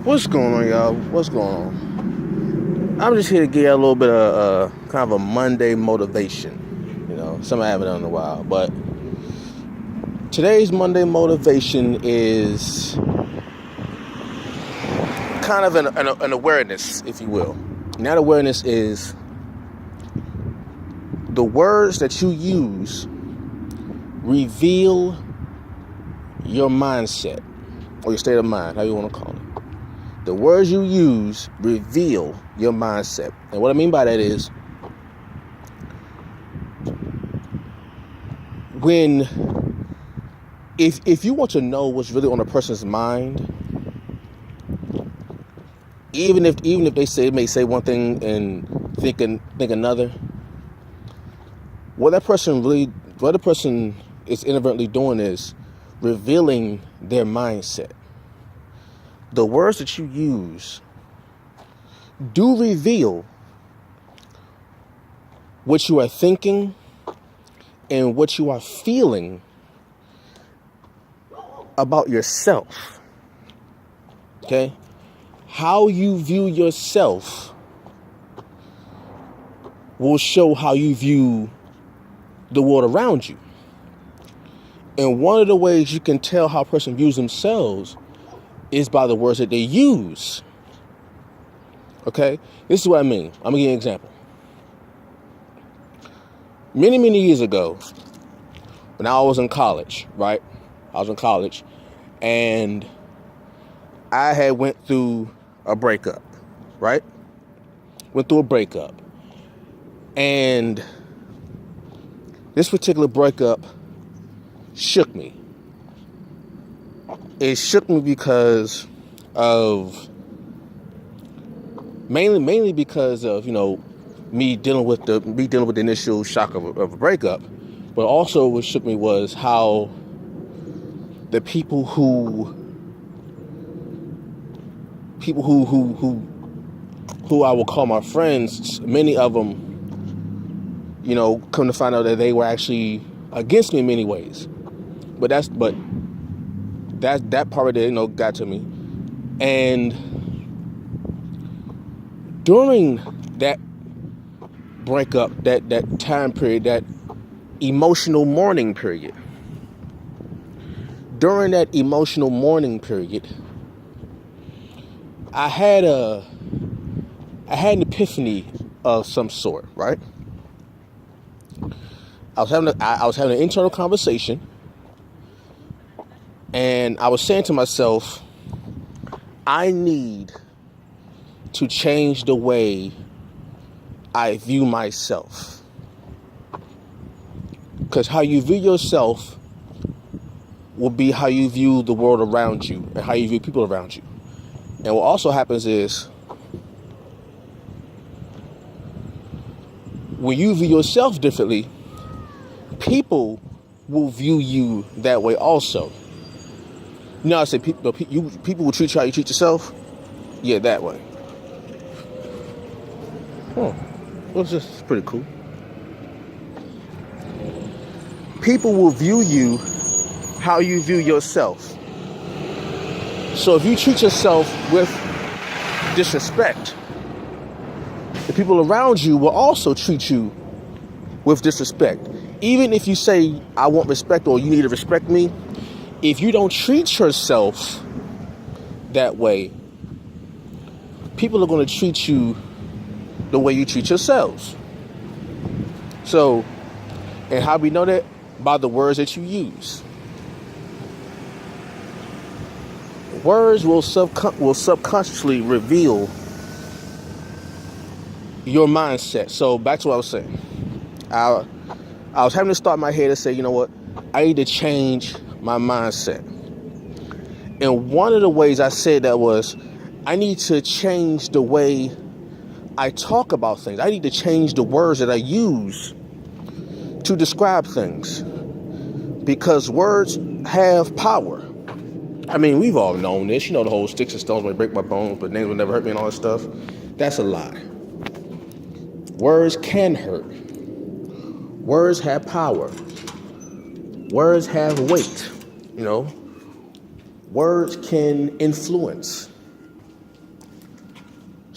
What's going on, y'all? What's going on? I'm just here to give you a little bit of kind of a Monday motivation. Something I haven't done in a while. But today's Monday motivation is kind of an awareness, if you will. And that awareness is the words that you use reveal your mindset or your state of mind, how you want to call it. The words you use reveal your mindset. And what I mean by that is if you want to know what's really on a person's mind, even if they may say one thing and think another, what the person is inadvertently doing is revealing their mindset. The words that you use do reveal what you are thinking and what you are feeling about yourself. Okay? How you view yourself will show how you view the world around you. And one of the ways you can tell how a person views themselves is by the words that they use. Okay? This is what I mean. I'm going to give you an example. Many, many years ago, when I was in college, right? I was in college, and I had went through a breakup, right? Went through a breakup. And this particular breakup shook me. It shook me because of mainly because of, me dealing with the initial shock of a breakup, but also what shook me was how the people who I will call my friends, many of them, come to find out that they were actually against me in many ways. But that part of it, got to me. And during that breakup, that time period, that emotional mourning period, during that emotional mourning period, I had an epiphany of some sort, right? I was having an internal conversation, and I was saying to myself, I need to change the way I view myself. Because how you view yourself will be how you view the world around you and how you view people around you. And what also happens is, when you view yourself differently, people will view you that way also. I say people will treat you how you treat yourself. Yeah, that way. Well, this is pretty cool. People will view you how you view yourself. So if you treat yourself with disrespect, the people around you will also treat you with disrespect. Even if you say, I want respect, or you need to respect me, if you don't treat yourself that way, people are going to treat you the way you treat yourselves. So, and how we know that? By the words that you use. Words will subconsciously reveal your mindset. So back to what I was saying. I was having to start my head and say, you know what? I need to change my mindset. And one of the ways I said that was, I need to change the way I talk about things. I need to change the words that I use to describe things. Because words have power. I mean, we've all known this. The whole sticks and stones may break my bones, but names will never hurt me and all that stuff. That's a lie. Words can hurt. Words have power. Words have weight. Words can influence.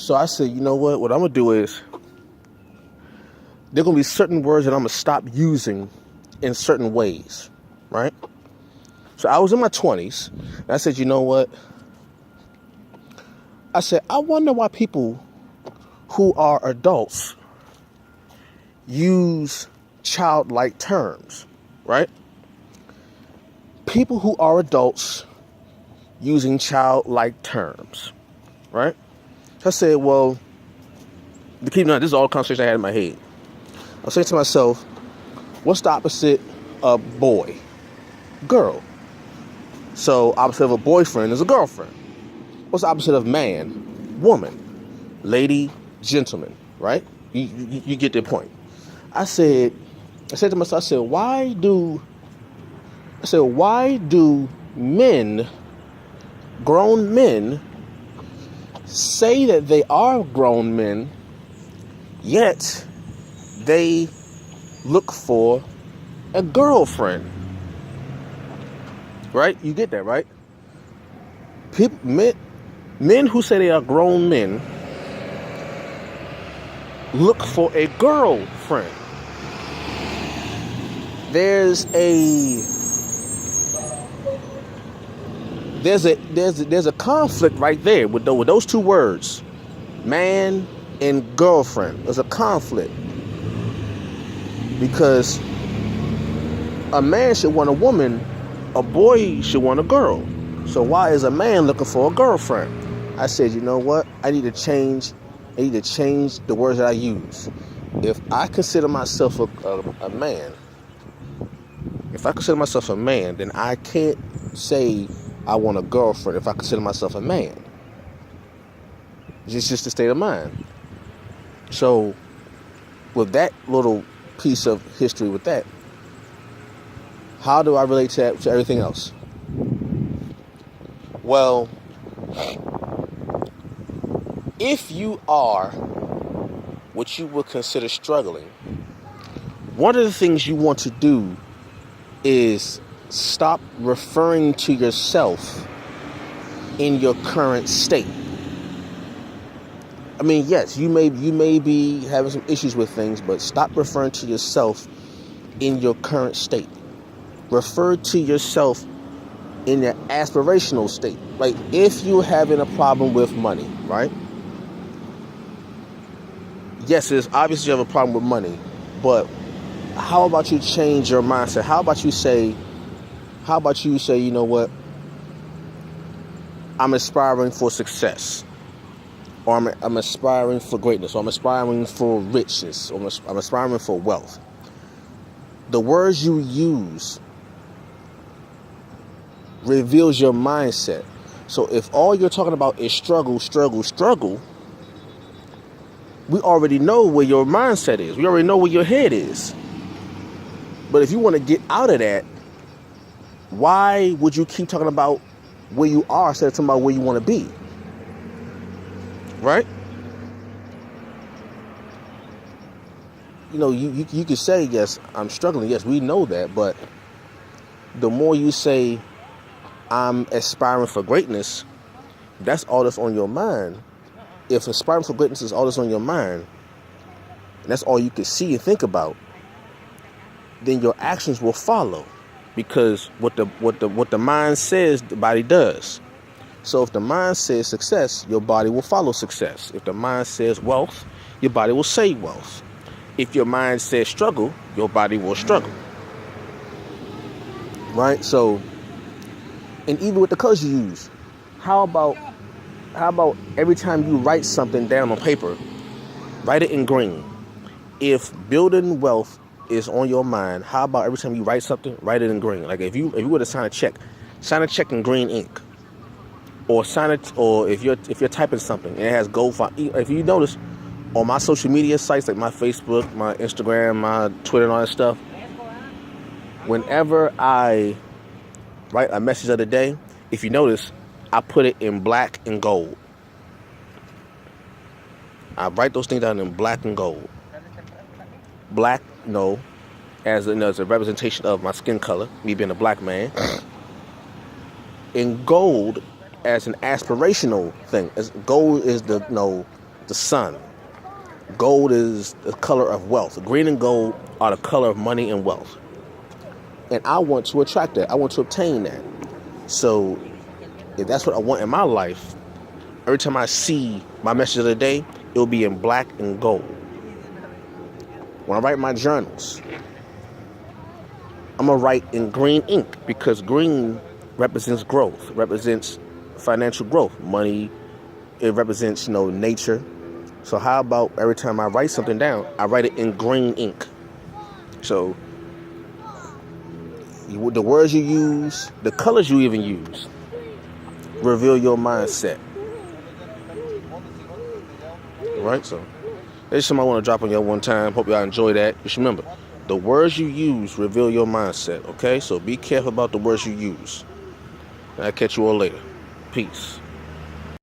So I said, you know what? What I'm going to do is, there are going to be certain words that I'm going to stop using in certain ways, right? So I was in my 20s, and I said, you know what? I said, I wonder why people who are adults use childlike terms, right? People who are adults using childlike terms, right? So I said, well, to keep in mind, this is all the conversation I had in my head. I was saying to myself, what's the opposite of boy? Girl. So opposite of a boyfriend is a girlfriend. What's the opposite of man? Woman. Lady, gentleman, right? You get the point. I said to myself, why do men, grown men, say that they are grown men, yet they look for a girlfriend? Right? You get that, right? Men who say they are grown men look for a girlfriend. There's a conflict right there with those two words, man and girlfriend. There's a conflict because a man should want a woman, a boy should want a girl. So why is a man looking for a girlfriend? I said, you know what? I need to change the words that I use. If I consider myself a man, then I can't say I want a girlfriend if I consider myself a man. It's just the state of mind. So with that little piece of history with that, how do I relate to everything else? Well, if you are what you would consider struggling, one of the things you want to do is stop referring to yourself in your current state. I mean, yes, you may be having some issues with things, but stop referring to yourself in your current state. Refer to yourself in your aspirational state. Like if you're having a problem with money, right? Yes, it's obvious you have a problem with money, but how about you change your mindset? How about you say, you know what? I'm aspiring for success, or I'm aspiring for greatness, or I'm aspiring for riches, or I'm aspiring for wealth. The words you use reveals your mindset. So if all you're talking about is struggle, we already know where your mindset is. We already know where your head is. But if you want to get out of that, why would you keep talking about where you are instead of talking about where you want to be? Right? You know, you could say, yes, I'm struggling. Yes, we know that. But the more you say, I'm aspiring for greatness, that's all that's on your mind. If aspiring for greatness is all that's on your mind, and that's all you can see and think about, then your actions will follow. Because what the mind says, the body does. So if the mind says success, your body will follow success. If the mind says wealth, your body will say wealth. If your mind says struggle, your body will struggle. Right? So, and even with the colors you use, how about every time you write something down on paper, write it in green. If building wealth is on your mind, how about every time you write something, write it in green? Like if you were to sign a check in green ink, or sign it, or if you're typing something and it has gold font. If you notice on my social media sites like my Facebook, my Instagram, my Twitter, and all that stuff, whenever I write a message of the day, if you notice, I put it in black and gold. I write those things down in black and gold. Black, no, as a representation of my skin color, me being a black man. And gold as an aspirational thing. As gold is the the sun. Gold is the color of wealth. Green and gold are the color of money and wealth. And I want to attract that. I want to obtain that. So if that's what I want in my life, every time I see my message of the day, it will be in black and gold. When I write my journals, I'm going to write in green ink because green represents growth, represents financial growth, money. It represents, nature. So how about every time I write something down, I write it in green ink? So the words you use, the colors you even use, reveal your mindset. Right? So there's something I want to drop on y'all one time. Hope y'all enjoy that. Just remember, the words you use reveal your mindset. Okay? So be careful about the words you use. I'll catch you all later. Peace.